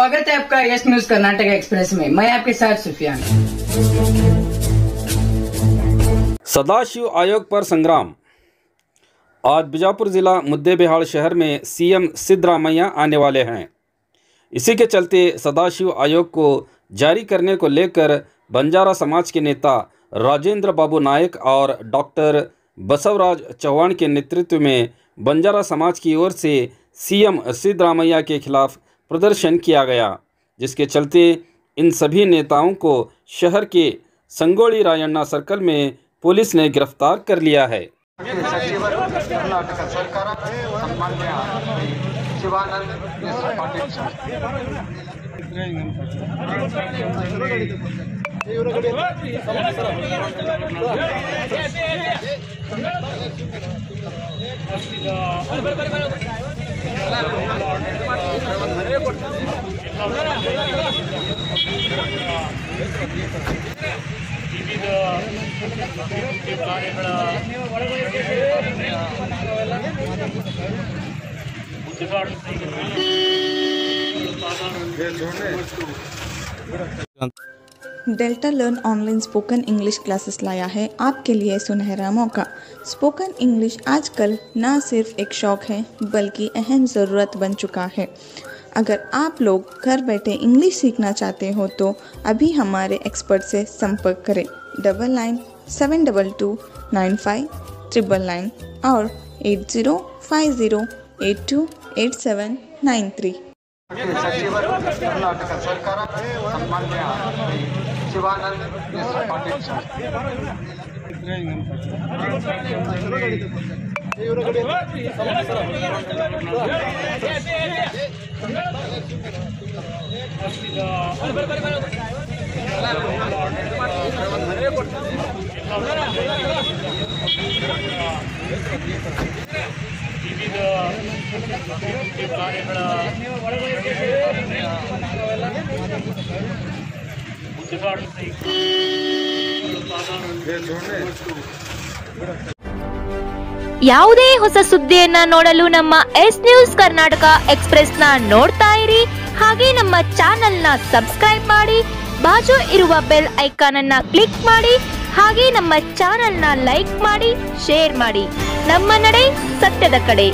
स्वागत है आपका यस न्यूज कर्नाटक एक्सप्रेस में। मैं आपके साथ सुफियान। सदाशिव आयोग पर संग्राम। आज बीजापुर जिला मुद्देबिहाड़ शहर में सीएम सिद्धरामैया आने वाले हैं। इसी के चलते सदाशिव आयोग को जारी करने को लेकर बंजारा समाज के नेता राजेंद्र बाबू नायक और डॉक्टर बसवराज चौहान के नेतृत्व में बंजारा समाज की ओर से सीएम सिद्धरामैया के खिलाफ प्रदर्शन किया गया, जिसके चलते इन सभी नेताओं को शहर के संगोली रायण्णा सर्कल में पुलिस ने गिरफ्तार कर लिया है। Delta learn online spoken English classes लाया है आपके लिए सुनहरा मौका। स्पोकन इंग्लिश आजकल न सिर्फ एक शौक है बल्कि अहम ज़रूरत बन चुका है। अगर आप लोग घर बैठे इंग्लिश सीखना चाहते हो तो अभी हमारे एक्सपर्ट से संपर्क करें 9972295999 और 8050828793। कर्नाटक सरकार सन्मान्य शिवानंद पाटील सर। ಯಾವುದೇ ಹೊಸ ಸುದ್ದಿಯನ್ನ ನೋಡಲು ನಮ್ಮ ಎಸ್ ನ್ಯೂಸ್ ಕರ್ನಾಟಕ ಎಕ್ಸ್ಪ್ರೆಸ್ ನ ನೋಡ್ತಾ ಇರಿ, ಹಾಗೆ ನಮ್ಮ ಚಾನೆಲ್ ನ ಸಬ್ಸ್ಕ್ರೈಬ್ ಮಾಡಿ, ಬಾಜು ಇರುವ ಬೆಲ್ ಐಕಾನ್ ಅನ್ನ ಕ್ಲಿಕ್ ಮಾಡಿ, ಹಾಗೆ ನಮ್ಮ ಚಾನೆಲ್ ನ ಲೈಕ್ ಮಾಡಿ, ಶೇರ್ ಮಾಡಿ. ನಮ್ಮ ನಡೆ ಸತ್ಯದ ಕಡೆ.